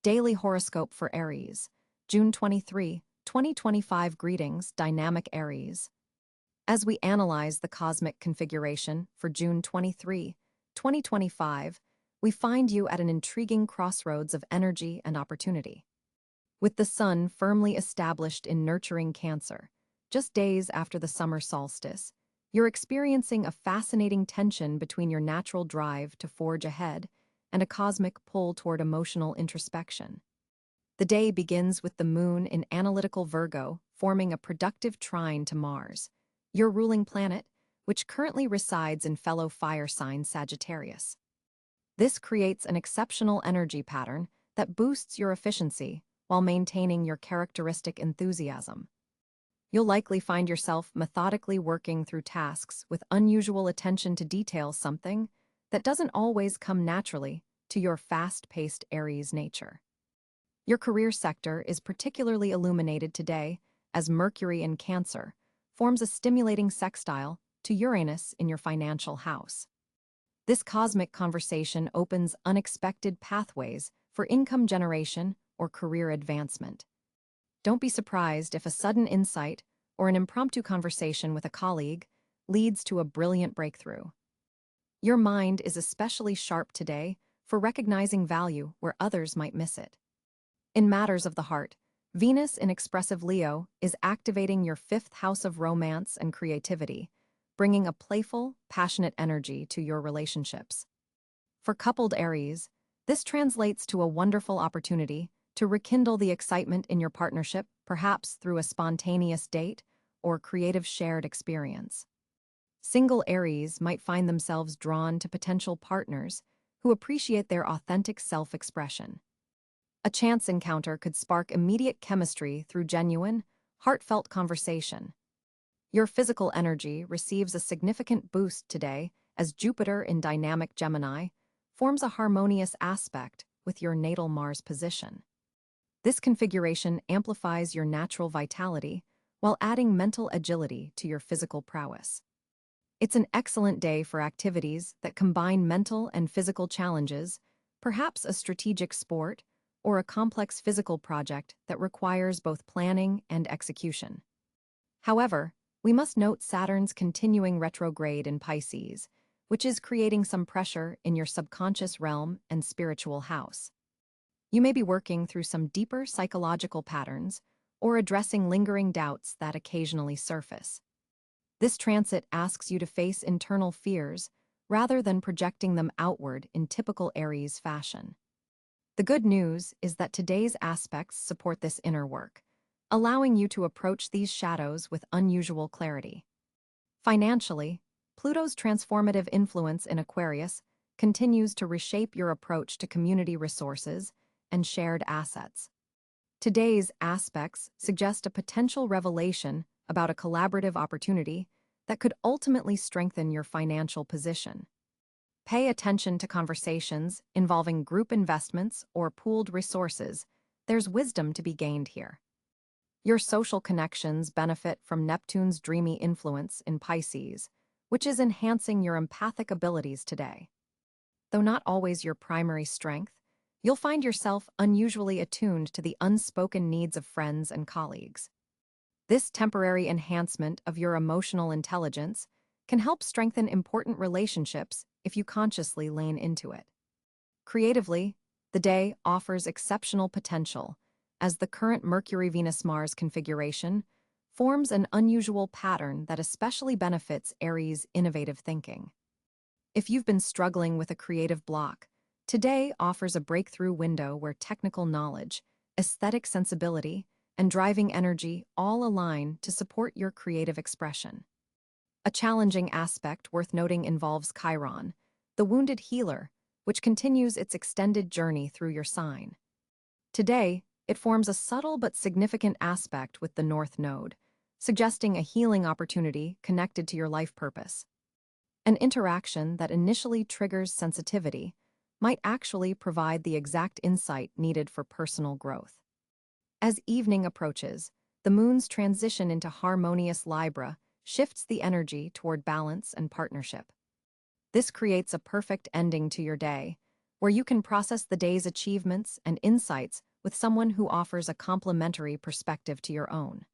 Daily Horoscope for Aries, June 23, 2025. Greetings, dynamic Aries. As we analyze the cosmic configuration for June 23, 2025, we find you at an intriguing crossroads of energy and opportunity. With the sun firmly established in nurturing Cáncer, just days after the summer solstice, you're experiencing a fascinating tension between your natural drive to forge ahead and a cosmic pull toward emotional introspection. The day begins with the moon in analytical Virgo forming a productive trine to Mars, your ruling planet, which currently resides in fellow fire sign Sagittarius. This creates an exceptional energy pattern that boosts your efficiency while maintaining your characteristic enthusiasm. You'll likely find yourself methodically working through tasks with unusual attention to detail, something that doesn't always come naturally to your fast-paced Aries nature. Your career sector is particularly illuminated today as Mercury in Cáncer forms a stimulating sextile to Uranus in your financial house. This cosmic conversation opens unexpected pathways for income generation or career advancement. Don't be surprised if a sudden insight or an impromptu conversation with a colleague leads to a brilliant breakthrough. Your mind is especially sharp today for recognizing value where others might miss it. In matters of the heart, Venus in expressive Leo is activating your fifth house of romance and creativity, bringing a playful, passionate energy to your relationships. For coupled Aries, this translates to a wonderful opportunity to rekindle the excitement in your partnership, perhaps through a spontaneous date or creative shared experience. Single Aries might find themselves drawn to potential partners who appreciate their authentic self-expression. A chance encounter could spark immediate chemistry through genuine, heartfelt conversation. Your physical energy receives a significant boost today as Jupiter in dynamic Gemini forms a harmonious aspect with your natal Mars position. This configuration amplifies your natural vitality while adding mental agility to your physical prowess. It's an excellent day for activities that combine mental and physical challenges, perhaps a strategic sport or a complex physical project that requires both planning and execution. However, we must note Saturn's continuing retrograde in Pisces, which is creating some pressure in your subconscious realm and spiritual house. You may be working through some deeper psychological patterns or addressing lingering doubts that occasionally surface. This transit asks you to face internal fears rather than projecting them outward in typical Aries fashion. The good news is that today's aspects support this inner work, allowing you to approach these shadows with unusual clarity. Financially, Pluto's transformative influence in Aquarius continues to reshape your approach to community resources and shared assets. Today's aspects suggest a potential revelation about a collaborative opportunity that could ultimately strengthen your financial position. Pay attention to conversations involving group investments or pooled resources. There's wisdom to be gained here. Your social connections benefit from Neptune's dreamy influence in Pisces, which is enhancing your empathic abilities today. Though not always your primary strength, you'll find yourself unusually attuned to the unspoken needs of friends and colleagues. This temporary enhancement of your emotional intelligence can help strengthen important relationships if you consciously lean into it. Creatively, the day offers exceptional potential as the current Mercury-Venus-Mars configuration forms an unusual pattern that especially benefits Aries' innovative thinking. If you've been struggling with a creative block, today offers a breakthrough window where technical knowledge, aesthetic sensibility, and driving energy all align to support your creative expression. A challenging aspect worth noting involves Chiron, the wounded healer, which continues its extended journey through your sign. Today, it forms a subtle but significant aspect with the North Node, suggesting a healing opportunity connected to your life purpose. An interaction that initially triggers sensitivity might actually provide the exact insight needed for personal growth. As evening approaches, the moon's transition into harmonious Libra shifts the energy toward balance and partnership. This creates a perfect ending to your day, where you can process the day's achievements and insights with someone who offers a complementary perspective to your own.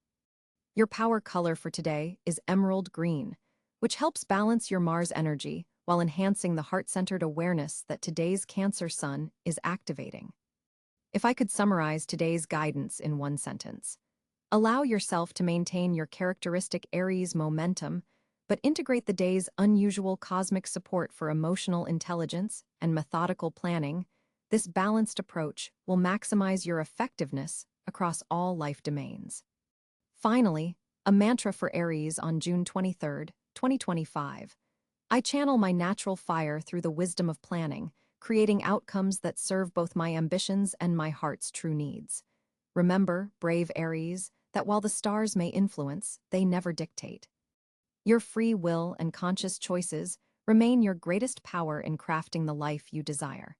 Your power color for today is emerald green, which helps balance your Mars energy while enhancing the heart-centered awareness that today's Cancer sun is activating. If I could summarize today's guidance in one sentence, allow yourself to maintain your characteristic Aries momentum, but integrate the day's unusual cosmic support for emotional intelligence and methodical planning. This balanced approach will maximize your effectiveness across all life domains. Finally, a mantra for Aries on June 23, 2025. I channel my natural fire through the wisdom of planning, creating outcomes that serve both my ambitions and my heart's true needs. Remember, brave Aries, that while the stars may influence, they never dictate. Your free will and conscious choices remain your greatest power in crafting the life you desire.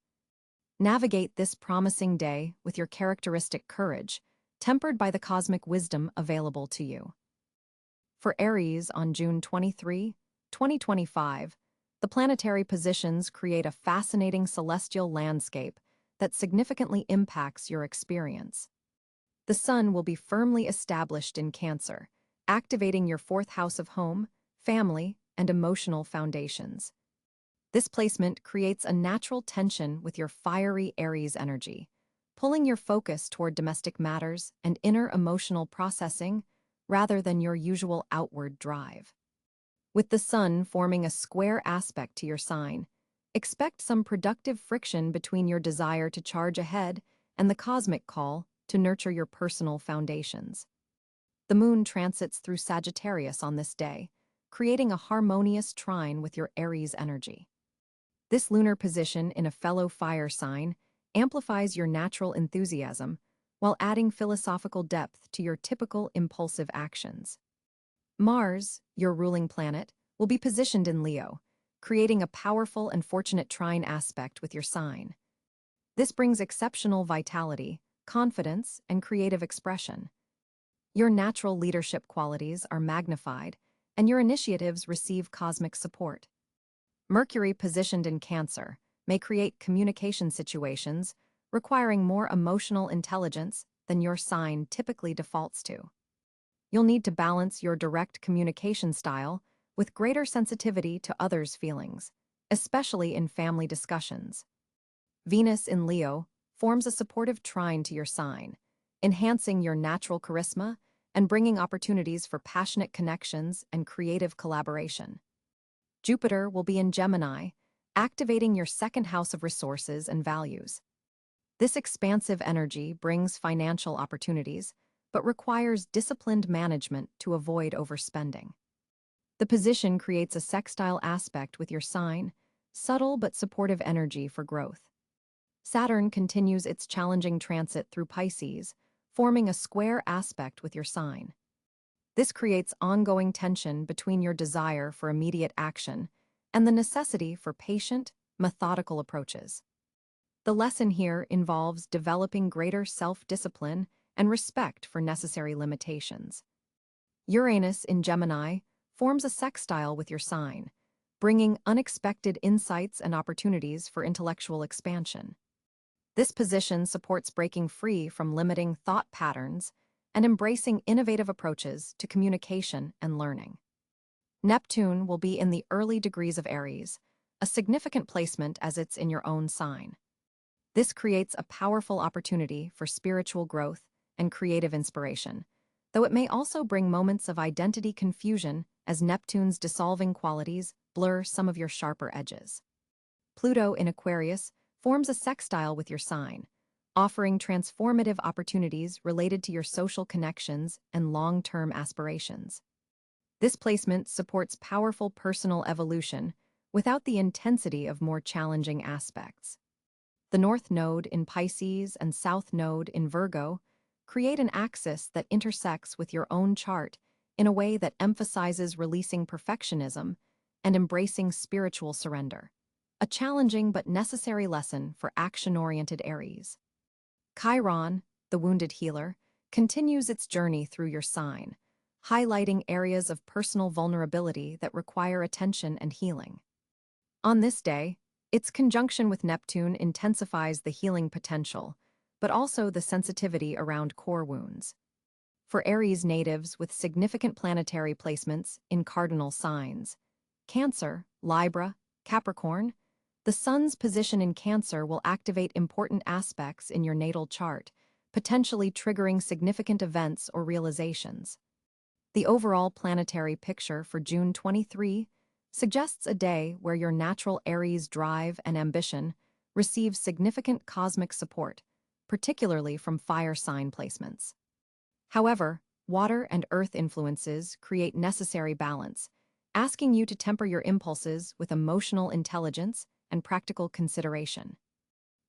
Navigate this promising day with your characteristic courage, tempered by the cosmic wisdom available to you. For Aries on June 23, 2025, the planetary positions create a fascinating celestial landscape that significantly impacts your experience. The sun will be firmly established in Cancer, activating your fourth house of home, family, and emotional foundations. This placement creates a natural tension with your fiery Aries energy, pulling your focus toward domestic matters and inner emotional processing rather than your usual outward drive. With the sun forming a square aspect to your sign, expect some productive friction between your desire to charge ahead and the cosmic call to nurture your personal foundations. The moon transits through Sagittarius on this day, creating a harmonious trine with your Aries energy. This lunar position in a fellow fire sign amplifies your natural enthusiasm while adding philosophical depth to your typical impulsive actions. Mars, your ruling planet, will be positioned in Leo, creating a powerful and fortunate trine aspect with your sign. This brings exceptional vitality, confidence, and creative expression. Your natural leadership qualities are magnified, and your initiatives receive cosmic support. Mercury positioned in Cancer may create communication situations requiring more emotional intelligence than your sign typically defaults to. You'll need to balance your direct communication style with greater sensitivity to others' feelings, especially in family discussions. Venus in Leo forms a supportive trine to your sign, enhancing your natural charisma and bringing opportunities for passionate connections and creative collaboration. Jupiter will be in Gemini, activating your second house of resources and values. This expansive energy brings financial opportunities, but requires disciplined management to avoid overspending. The position creates a sextile aspect with your sign, subtle but supportive energy for growth. Saturn continues its challenging transit through Pisces, forming a square aspect with your sign. This creates ongoing tension between your desire for immediate action and the necessity for patient, methodical approaches. The lesson here involves developing greater self-discipline and respect for necessary limitations. Uranus in Gemini forms a sextile with your sign, bringing unexpected insights and opportunities for intellectual expansion. This position supports breaking free from limiting thought patterns and embracing innovative approaches to communication and learning. Neptune will be in the early degrees of Aries, a significant placement as it's in your own sign. This creates a powerful opportunity for spiritual growth and creative inspiration, though it may also bring moments of identity confusion as Neptune's dissolving qualities blur some of your sharper edges. Pluto in Aquarius forms a sextile with your sign, offering transformative opportunities related to your social connections and long-term aspirations. This placement supports powerful personal evolution without the intensity of more challenging aspects. The North Node in Pisces and South Node in Virgo create an axis that intersects with your own chart in a way that emphasizes releasing perfectionism and embracing spiritual surrender, a challenging but necessary lesson for action-oriented Aries. Chiron, the wounded healer, continues its journey through your sign, highlighting areas of personal vulnerability that require attention and healing. On this day, Its conjunction with Neptune intensifies the healing potential, but also the sensitivity around core wounds. For Aries natives with significant planetary placements in cardinal signs, Cáncer, Libra, Capricorn, the Sun's position in Cáncer will activate important aspects in your natal chart, potentially triggering significant events or realizations. The overall planetary picture for June 23 suggests a day where your natural Aries drive and ambition receive significant cosmic support, particularly from fire sign placements. However, water and earth influences create necessary balance, asking you to temper your impulses with emotional intelligence and practical consideration.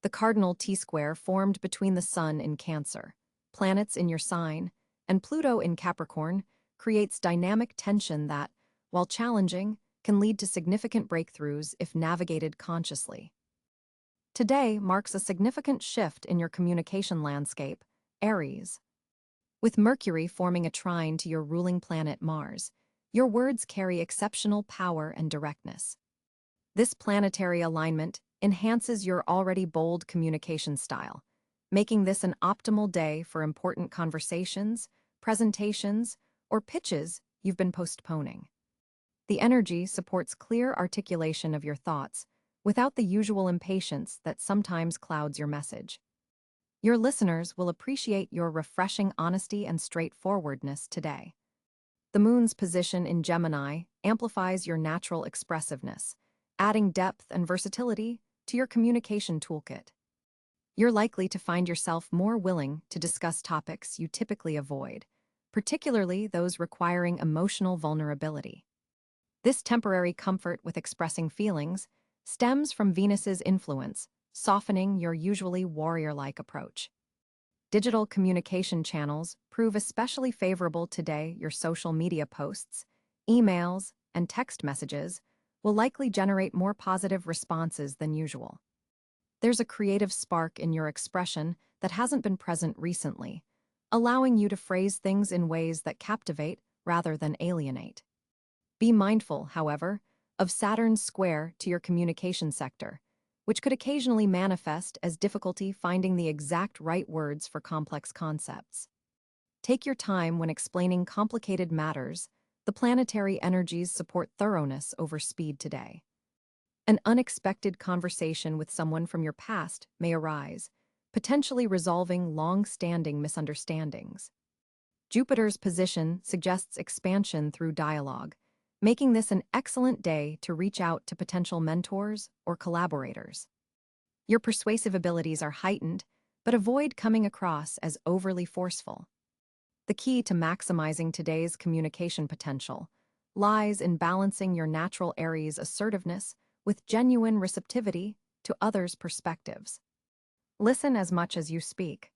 The cardinal T-square formed between the Sun in Cáncer, planets in your sign, and Pluto in Capricorn creates dynamic tension that, while challenging, can lead to significant breakthroughs if navigated consciously. Today marks a significant shift in your communication landscape, Aries. With Mercury forming a trine to your ruling planet Mars, your words carry exceptional power and directness. This planetary alignment enhances your already bold communication style, making this an optimal day for important conversations, presentations, or pitches you've been postponing. The energy supports clear articulation of your thoughts without the usual impatience that sometimes clouds your message. Your listeners will appreciate your refreshing honesty and straightforwardness today. The moon's position in Gemini amplifies your natural expressiveness, adding depth and versatility to your communication toolkit. You're likely to find yourself more willing to discuss topics you typically avoid, particularly those requiring emotional vulnerability. This temporary comfort with expressing feelings stems from Venus's influence, softening your usually warrior-like approach. Digital communication channels prove especially favorable today. Your social media posts, emails, and text messages will likely generate more positive responses than usual. There's a creative spark in your expression that hasn't been present recently, allowing you to phrase things in ways that captivate rather than alienate. Be mindful, however, of Saturn's square to your communication sector, which could occasionally manifest as difficulty finding the exact right words for complex concepts. Take your time when explaining complicated matters. The planetary energies support thoroughness over speed today. An unexpected conversation with someone from your past may arise, potentially resolving long-standing misunderstandings. Jupiter's position suggests expansion through dialogue, making this an excellent day to reach out to potential mentors or collaborators. Your persuasive abilities are heightened, but avoid coming across as overly forceful. The key to maximizing today's communication potential lies in balancing your natural Aries assertiveness with genuine receptivity to others' perspectives. Listen as much as you speak.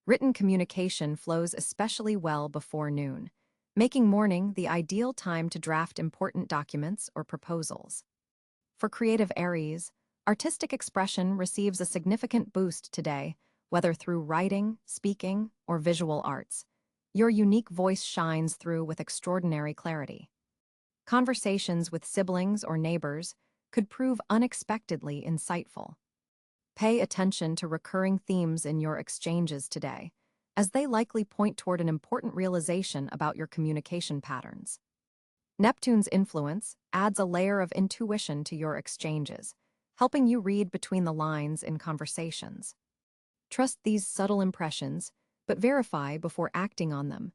Written communication flows especially well before noon, making morning the ideal time to draft important documents or proposals. For creative Aries, artistic expression receives a significant boost today, whether through writing, speaking, or visual arts. Your unique voice shines through with extraordinary clarity. Conversations with siblings or neighbors could prove unexpectedly insightful. Pay attention to recurring themes in your exchanges today, as they likely point toward an important realization about your communication patterns. Neptune's influence adds a layer of intuition to your exchanges, helping you read between the lines in conversations. Trust these subtle impressions, but verify before acting on them.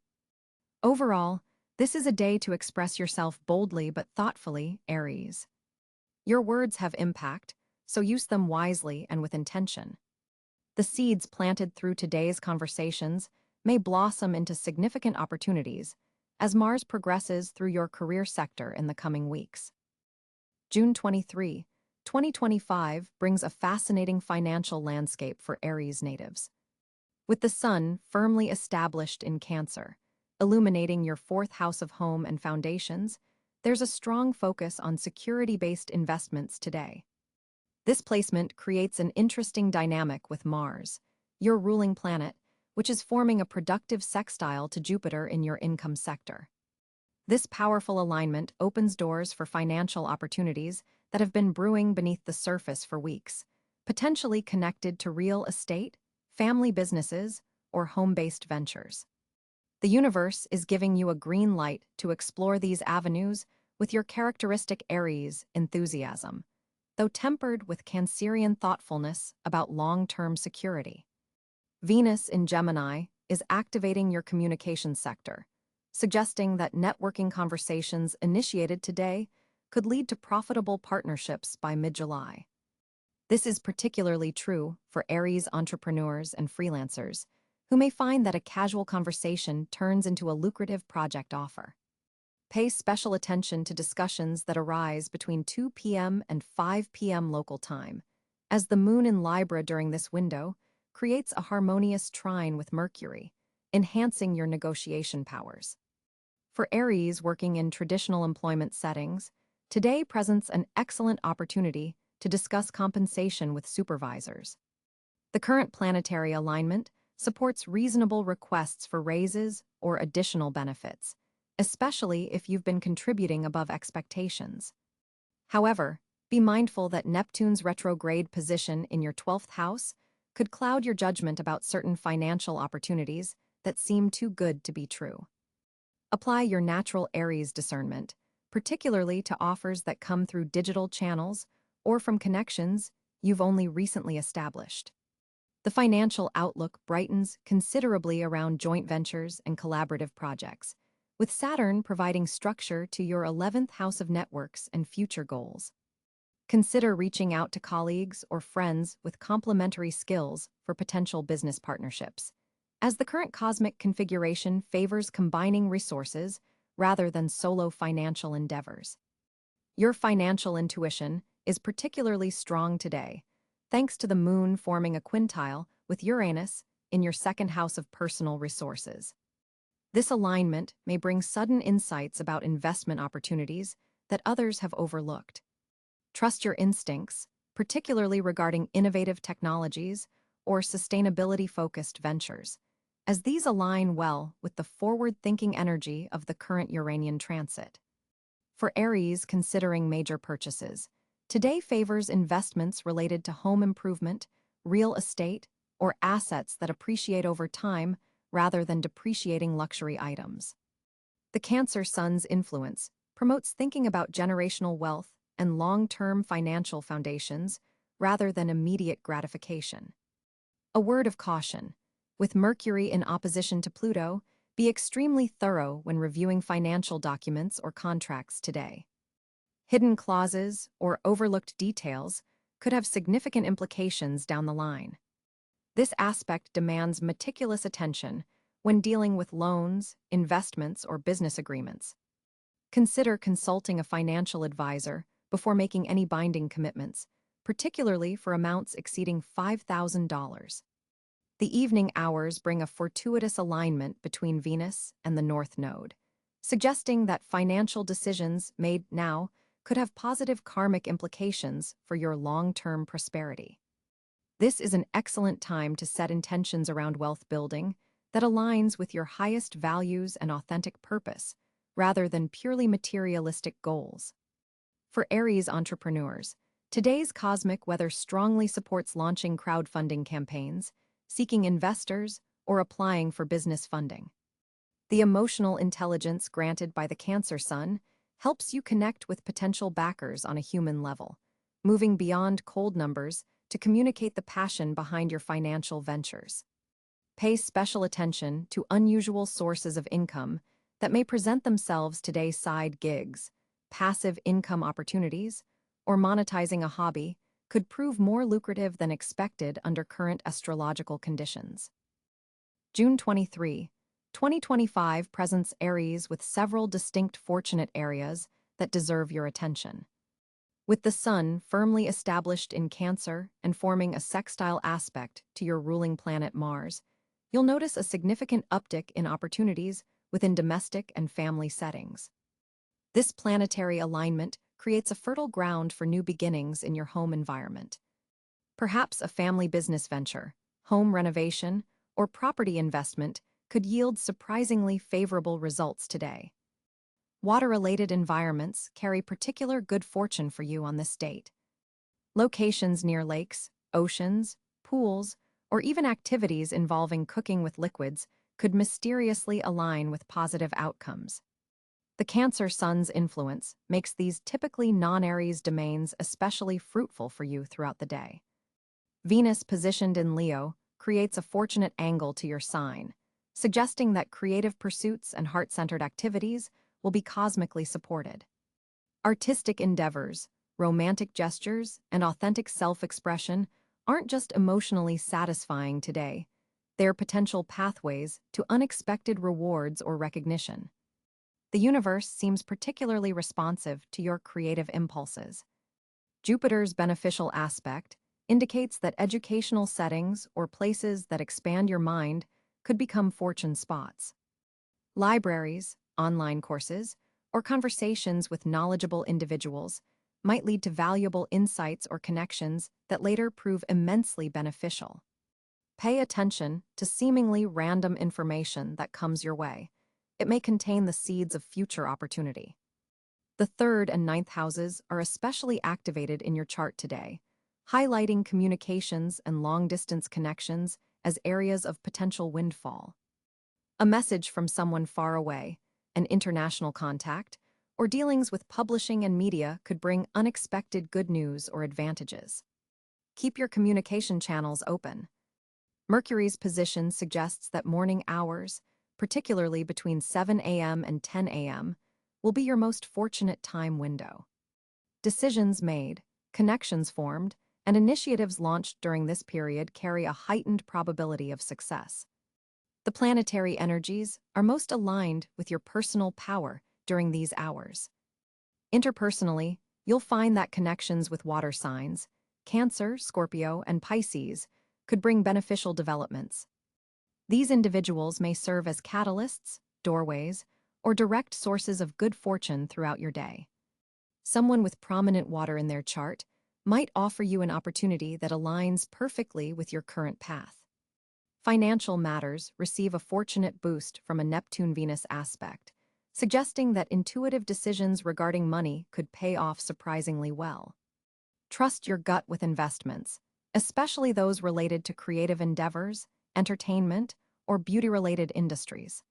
Overall, this is a day to express yourself boldly but thoughtfully, Aries. Your words have impact, so use them wisely and with intention. The seeds planted through today's conversations may blossom into significant opportunities as Mars progresses through your career sector in the coming weeks. June 23, 2025 brings a fascinating financial landscape for Aries natives. With the Sun firmly established in Cáncer, illuminating your fourth house of home and foundations, there's a strong focus on security-based investments today. This placement creates an interesting dynamic with Mars, your ruling planet, which is forming a productive sextile to Jupiter in your income sector. This powerful alignment opens doors for financial opportunities that have been brewing beneath the surface for weeks, potentially connected to real estate, family businesses, or home-based ventures. The universe is giving you a green light to explore these avenues with your characteristic Aries enthusiasm, though tempered with Cancerian thoughtfulness about long-term security. Venus in Gemini is activating your communication sector, suggesting that networking conversations initiated today could lead to profitable partnerships by mid-July. This is particularly true for Aries entrepreneurs and freelancers, who may find that a casual conversation turns into a lucrative project offer. Pay special attention to discussions that arise between 2 p.m. and 5 p.m. local time, as the moon in Libra during this window creates a harmonious trine with Mercury, enhancing your negotiation powers. For Aries working in traditional employment settings, today presents an excellent opportunity to discuss compensation with supervisors. The current planetary alignment supports reasonable requests for raises or additional benefits, especially if you've been contributing above expectations. However, be mindful that Neptune's retrograde position in your 12th house could cloud your judgment about certain financial opportunities that seem too good to be true. Apply your natural Aries discernment, particularly to offers that come through digital channels or from connections you've only recently established. The financial outlook brightens considerably around joint ventures and collaborative projects, with Saturn providing structure to your 11th house of networks and future goals. Consider reaching out to colleagues or friends with complementary skills for potential business partnerships, as the current cosmic configuration favors combining resources rather than solo financial endeavors. Your financial intuition is particularly strong today, thanks to the moon forming a quintile with Uranus in your second house of personal resources. This alignment may bring sudden insights about investment opportunities that others have overlooked. Trust your instincts, particularly regarding innovative technologies or sustainability-focused ventures, as these align well with the forward-thinking energy of the current Uranian transit. For Aries considering major purchases, today favors investments related to home improvement, real estate, or assets that appreciate over time rather than depreciating luxury items. The Cancer Sun's influence promotes thinking about generational wealth and long-term financial foundations rather than immediate gratification. A word of caution: with Mercury in opposition to Pluto, be extremely thorough when reviewing financial documents or contracts today. Hidden clauses or overlooked details could have significant implications down the line. This aspect demands meticulous attention when dealing with loans, investments, or business agreements. Consider consulting a financial advisor before making any binding commitments, particularly for amounts exceeding $5,000. The evening hours bring a fortuitous alignment between Venus and the North Node, suggesting that financial decisions made now could have positive karmic implications for your long-term prosperity. This is an excellent time to set intentions around wealth building that aligns with your highest values and authentic purpose, rather than purely materialistic goals. For Aries entrepreneurs, today's cosmic weather strongly supports launching crowdfunding campaigns, seeking investors, or applying for business funding. The emotional intelligence granted by the Cancer Sun helps you connect with potential backers on a human level, moving beyond cold numbers to communicate the passion behind your financial ventures. Pay special attention to unusual sources of income that may present themselves today: side gigs, passive income opportunities, or monetizing a hobby could prove more lucrative than expected under current astrological conditions. June 23, 2025 presents Aries with several distinct fortunate areas that deserve your attention. With the Sun firmly established in Cancer and forming a sextile aspect to your ruling planet Mars, you'll notice a significant uptick in opportunities within domestic and family settings. This planetary alignment creates a fertile ground for new beginnings in your home environment. Perhaps a family business venture, home renovation, or property investment could yield surprisingly favorable results today. Water-related environments carry particular good fortune for you on this date. Locations near lakes, oceans, pools, or even activities involving cooking with liquids could mysteriously align with positive outcomes. The Cancer Sun's influence makes these typically non-Aries domains especially fruitful for you throughout the day. Venus positioned in Leo creates a fortunate angle to your sign, suggesting that creative pursuits and heart-centered activities will be cosmically supported. Artistic endeavors, romantic gestures, and authentic self-expression aren't just emotionally satisfying today, they are potential pathways to unexpected rewards or recognition. The universe seems particularly responsive to your creative impulses. Jupiter's beneficial aspect indicates that educational settings or places that expand your mind could become fortune spots. Libraries, online courses, or conversations with knowledgeable individuals might lead to valuable insights or connections that later prove immensely beneficial. Pay attention to seemingly random information that comes your way. It may contain the seeds of future opportunity. The 3rd and 9th houses are especially activated in your chart today, highlighting communications and long-distance connections as areas of potential windfall. A message from someone far away, an international contact, or dealings with publishing and media could bring unexpected good news or advantages. Keep your communication channels open. Mercury's position suggests that morning hours, particularly between 7 a.m. and 10 a.m., will be your most fortunate time window. Decisions made, connections formed, and initiatives launched during this period carry a heightened probability of success. The planetary energies are most aligned with your personal power during these hours. Interpersonally, you'll find that connections with water signs, Cáncer, Scorpio, and Pisces, could bring beneficial developments. These individuals may serve as catalysts, doorways, or direct sources of good fortune throughout your day. Someone with prominent water in their chart might offer you an opportunity that aligns perfectly with your current path. Financial matters receive a fortunate boost from a Neptune-Venus aspect, suggesting that intuitive decisions regarding money could pay off surprisingly well. Trust your gut with investments, especially those related to creative endeavors, entertainment, or beauty-related industries.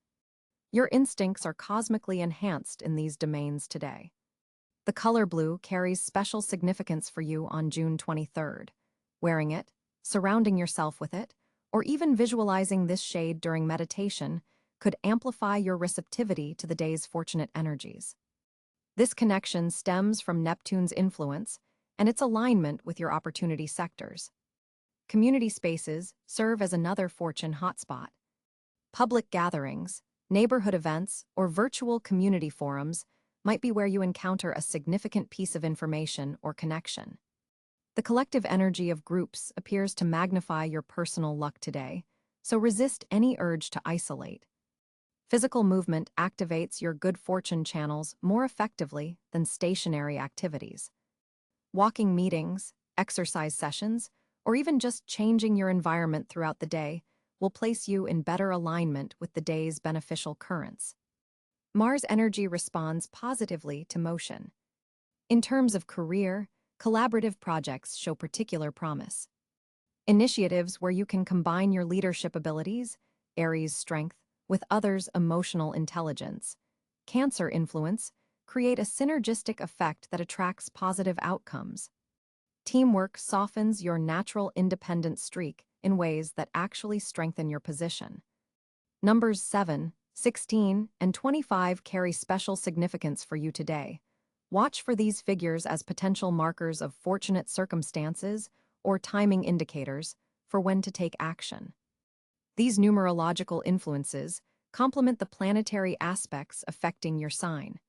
Your instincts are cosmically enhanced in these domains today. The color blue carries special significance for you on June 23rd. Wearing it, surrounding yourself with it, or even visualizing this shade during meditation could amplify your receptivity to the day's fortunate energies. This connection stems from Neptune's influence and its alignment with your opportunity sectors. Community spaces serve as another fortune hotspot. Public gatherings, neighborhood events, or virtual community forums might be where you encounter a significant piece of information or connection. The collective energy of groups appears to magnify your personal luck today, so resist any urge to isolate. Physical movement activates your good fortune channels more effectively than stationary activities. Walking meetings, exercise sessions, or even just changing your environment throughout the day will place you in better alignment with the day's beneficial currents. Mars energy responds positively to motion. In terms of career, collaborative projects show particular promise. Initiatives where you can combine your leadership abilities, Aries strength, with others' emotional intelligence, Cáncer influence, create a synergistic effect that attracts positive outcomes. Teamwork softens your natural independent streak in ways that actually strengthen your position. Numbers 7, 16, and 25 carry special significance for you today. Watch for these figures as potential markers of fortunate circumstances or timing indicators for when to take action. These numerological influences complement the planetary aspects affecting your sign.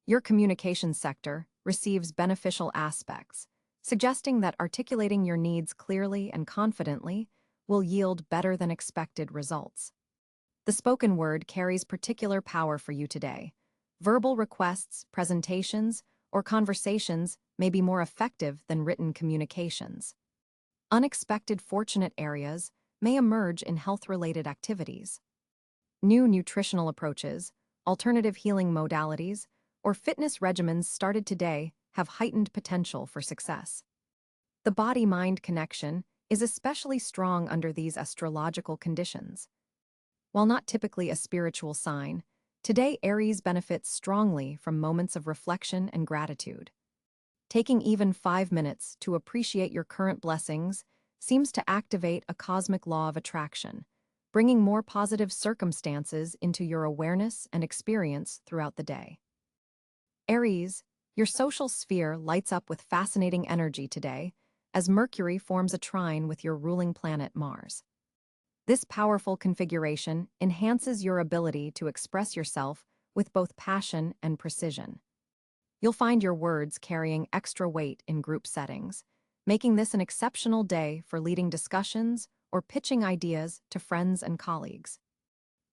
Your communication sector receives beneficial aspects, suggesting that articulating your needs clearly and confidently will yield better than expected results. The spoken word carries particular power for you today. Verbal requests, presentations, or conversations may be more effective than written communications. Unexpected fortunate areas may emerge in health-related activities. New nutritional approaches, alternative healing modalities, or fitness regimens started today have heightened potential for success. The body-mind connection is especially strong under these astrological conditions. While not typically a spiritual sign, today Aries benefits strongly from moments of reflection and gratitude. Taking even 5 minutes to appreciate your current blessings seems to activate a cosmic law of attraction, bringing more positive circumstances into your awareness and experience throughout the day. Aries, your social sphere lights up with fascinating energy today, as Mercury forms a trine with your ruling planet Mars. This powerful configuration enhances your ability to express yourself with both passion and precision. You'll find your words carrying extra weight in group settings, making this an exceptional day for leading discussions or pitching ideas to friends and colleagues.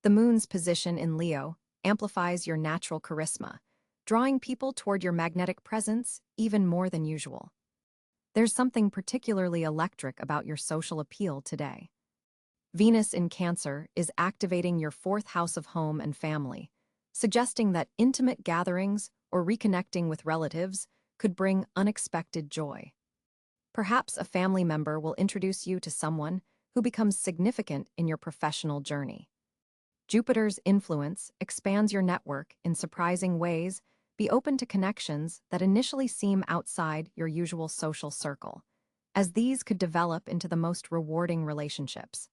The moon's position in Leo amplifies your natural charisma, drawing people toward your magnetic presence even more than usual. There's something particularly electric about your social appeal today. Venus in Cáncer is activating your fourth house of home and family, suggesting that intimate gatherings or reconnecting with relatives could bring unexpected joy. Perhaps a family member will introduce you to someone who becomes significant in your professional journey. Jupiter's influence expands your network in surprising ways. Be open to connections that initially seem outside your usual social circle, as these could develop into the most rewarding relationships.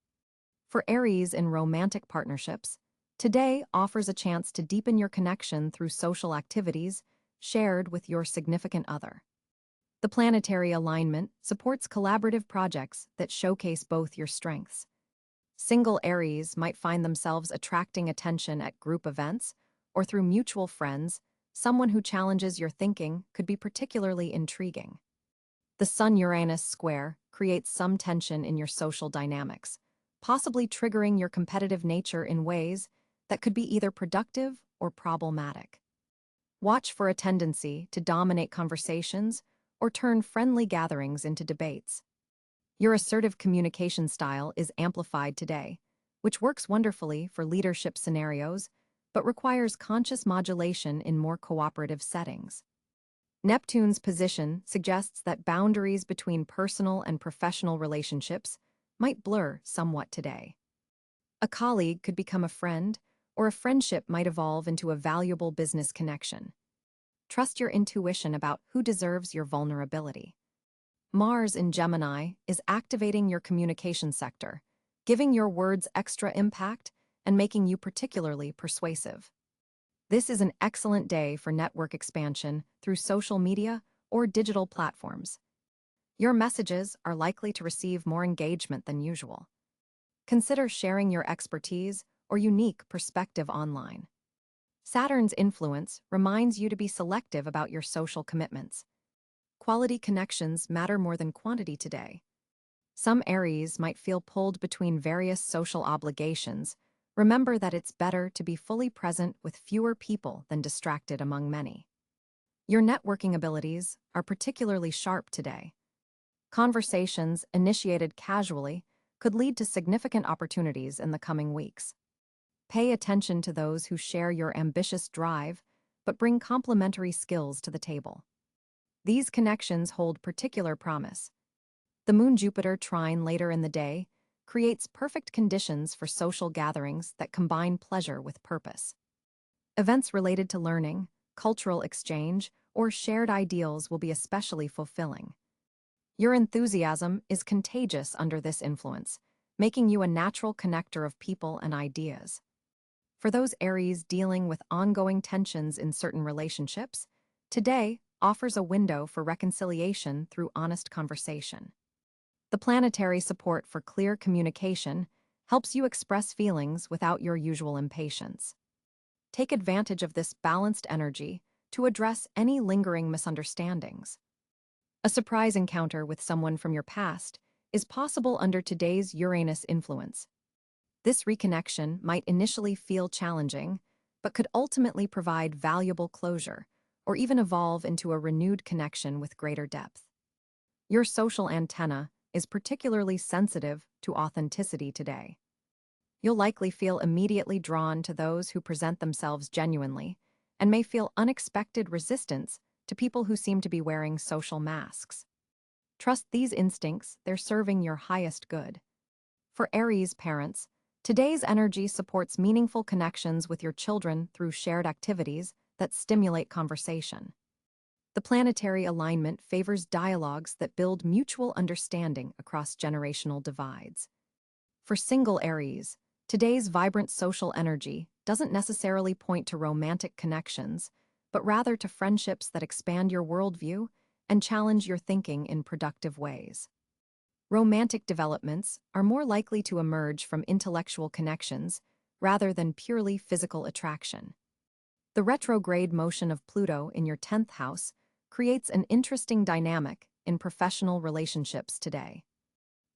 For Aries in romantic partnerships, today offers a chance to deepen your connection through social activities shared with your significant other. The planetary alignment supports collaborative projects that showcase both your strengths. Single Aries might find themselves attracting attention at group events or through mutual friends. Someone who challenges your thinking could be particularly intriguing. The Sun-Uranus square creates some tension in your social dynamics, possibly triggering your competitive nature in ways that could be either productive or problematic. Watch for a tendency to dominate conversations or turn friendly gatherings into debates. Your assertive communication style is amplified today, which works wonderfully for leadership scenarios, but requires conscious modulation in more cooperative settings. Neptune's position suggests that boundaries between personal and professional relationships might blur somewhat today. A colleague could become a friend, or a friendship might evolve into a valuable business connection. Trust your intuition about who deserves your vulnerability. Mars in Gemini is activating your communication sector, giving your words extra impact and making you particularly persuasive. This is an excellent day for network expansion through social media or digital platforms. Your messages are likely to receive more engagement than usual. Consider sharing your expertise or unique perspective online. Saturn's influence reminds you to be selective about your social commitments. Quality connections matter more than quantity today. Some Aries might feel pulled between various social obligations. Remember that it's better to be fully present with fewer people than distracted among many. Your networking abilities are particularly sharp today. Conversations initiated casually could lead to significant opportunities in the coming weeks. Pay attention to those who share your ambitious drive but bring complementary skills to the table. These connections hold particular promise. The Moon-Jupiter trine later in the day creates perfect conditions for social gatherings that combine pleasure with purpose. Events related to learning, cultural exchange, or shared ideals will be especially fulfilling. Your enthusiasm is contagious under this influence, making you a natural connector of people and ideas. For those Aries dealing with ongoing tensions in certain relationships, today offers a window for reconciliation through honest conversation. The planetary support for clear communication helps you express feelings without your usual impatience. Take advantage of this balanced energy to address any lingering misunderstandings. A surprise encounter with someone from your past is possible under today's Uranus influence. This reconnection might initially feel challenging, but could ultimately provide valuable closure or even evolve into a renewed connection with greater depth. Your social antenna is particularly sensitive to authenticity today. You'll likely feel immediately drawn to those who present themselves genuinely, and may feel unexpected resistance to people who seem to be wearing social masks. Trust these instincts, they're serving your highest good. For Aries parents, today's energy supports meaningful connections with your children through shared activities that stimulate conversation. The planetary alignment favors dialogues that build mutual understanding across generational divides. For single Aries, today's vibrant social energy doesn't necessarily point to romantic connections, but rather to friendships that expand your worldview and challenge your thinking in productive ways. Romantic developments are more likely to emerge from intellectual connections rather than purely physical attraction. The retrograde motion of Pluto in your 10th house creates an interesting dynamic in professional relationships today.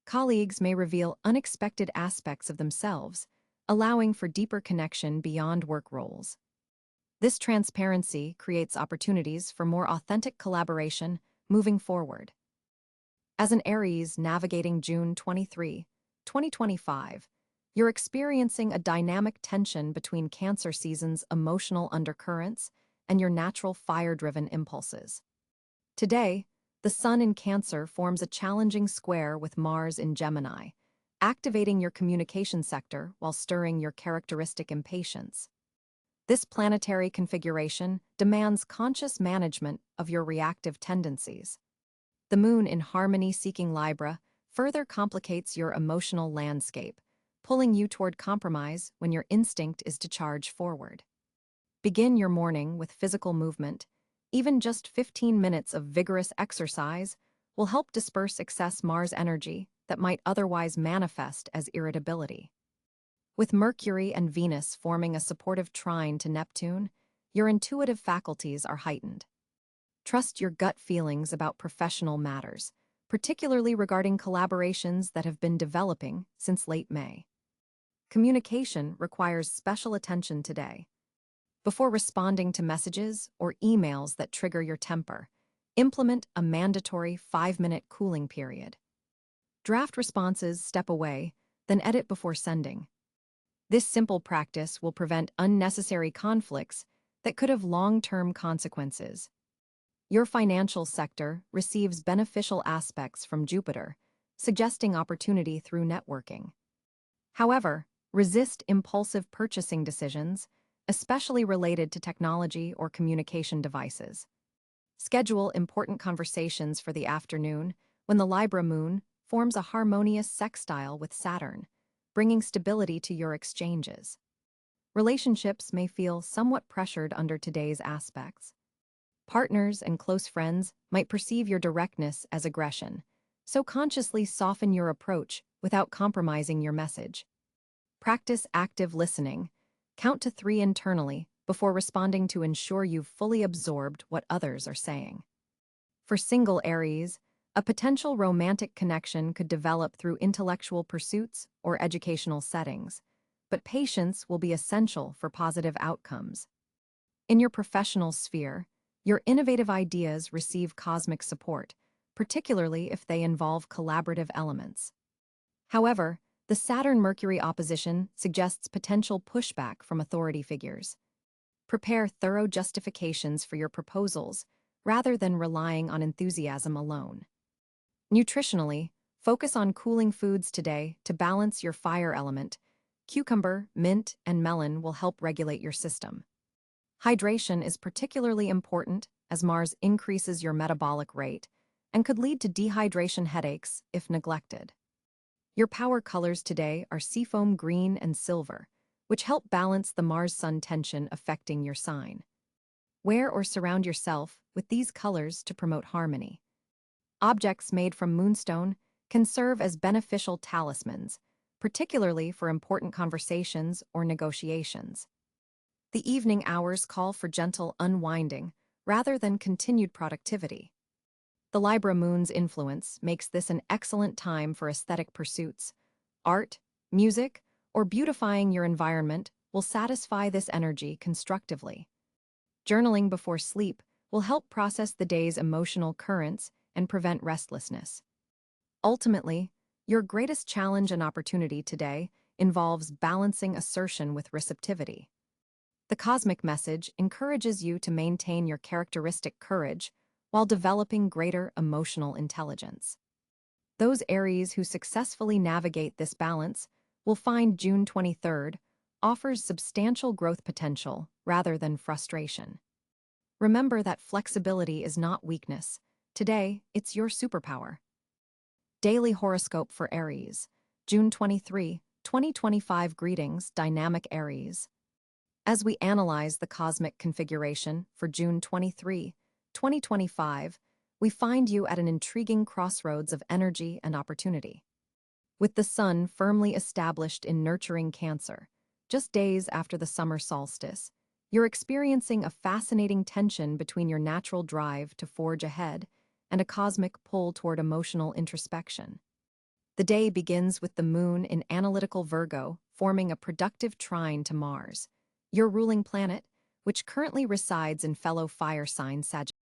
Colleagues may reveal unexpected aspects of themselves, allowing for deeper connection beyond work roles. This transparency creates opportunities for more authentic collaboration moving forward. As an Aries navigating June 23, 2025, you're experiencing a dynamic tension between Cáncer season's emotional undercurrents and your natural fire-driven impulses. Today, the Sun in Cáncer forms a challenging square with Mars in Gemini, activating your communication sector while stirring your characteristic impatience. This planetary configuration demands conscious management of your reactive tendencies. The Moon in harmony-seeking Libra further complicates your emotional landscape, pulling you toward compromise when your instinct is to charge forward. Begin your morning with physical movement. Even just 15 minutes of vigorous exercise will help disperse excess Mars energy that might otherwise manifest as irritability. With Mercury and Venus forming a supportive trine to Neptune, your intuitive faculties are heightened. Trust your gut feelings about professional matters, particularly regarding collaborations that have been developing since late May. Communication requires special attention today. Before responding to messages or emails that trigger your temper, implement a mandatory 5-minute cooling period. Draft responses, step away, then edit before sending. This simple practice will prevent unnecessary conflicts that could have long-term consequences. Your financial sector receives beneficial aspects from Jupiter, suggesting opportunity through networking. However, resist impulsive purchasing decisions, especially related to technology or communication devices. Schedule important conversations for the afternoon when the Libra moon forms a harmonious sextile with Saturn, bringing stability to your exchanges. Relationships may feel somewhat pressured under today's aspects. Partners and close friends might perceive your directness as aggression, so consciously soften your approach without compromising your message. Practice active listening. Count to 3 internally before responding to ensure you've fully absorbed what others are saying. For single Aries, a potential romantic connection could develop through intellectual pursuits or educational settings, but patience will be essential for positive outcomes. In your professional sphere, your innovative ideas receive cosmic support, particularly if they involve collaborative elements. However, the Saturn-Mercury opposition suggests potential pushback from authority figures. Prepare thorough justifications for your proposals rather than relying on enthusiasm alone. Nutritionally, focus on cooling foods today to balance your fire element. Cucumber, mint, and melon will help regulate your system. Hydration is particularly important as Mars increases your metabolic rate and could lead to dehydration headaches if neglected. Your power colors today are seafoam green and silver, which help balance the Mars-Sun tension affecting your sign. Wear or surround yourself with these colors to promote harmony. Objects made from moonstone can serve as beneficial talismans, particularly for important conversations or negotiations. The evening hours call for gentle unwinding rather than continued productivity. The Libra moon's influence makes this an excellent time for aesthetic pursuits. Art, music, or beautifying your environment will satisfy this energy constructively. Journaling before sleep will help process the day's emotional currents and prevent restlessness. Ultimately, your greatest challenge and opportunity today involves balancing assertion with receptivity. The cosmic message encourages you to maintain your characteristic courage while developing greater emotional intelligence. Those Aries who successfully navigate this balance will find June 23rd offers substantial growth potential rather than frustration. Remember that flexibility is not weakness. Today, it's your superpower. Daily Horoscope for Aries, June 23, 2025. Greetings, dynamic Aries. As we analyze the cosmic configuration for June 23, 2025, we find you at an intriguing crossroads of energy and opportunity. With the sun firmly established in nurturing Cáncer, just days after the summer solstice, you're experiencing a fascinating tension between your natural drive to forge ahead and a cosmic pull toward emotional introspection. The day begins with the moon in analytical Virgo forming a productive trine to Mars, your ruling planet, which currently resides in fellow fire sign Sagittarius.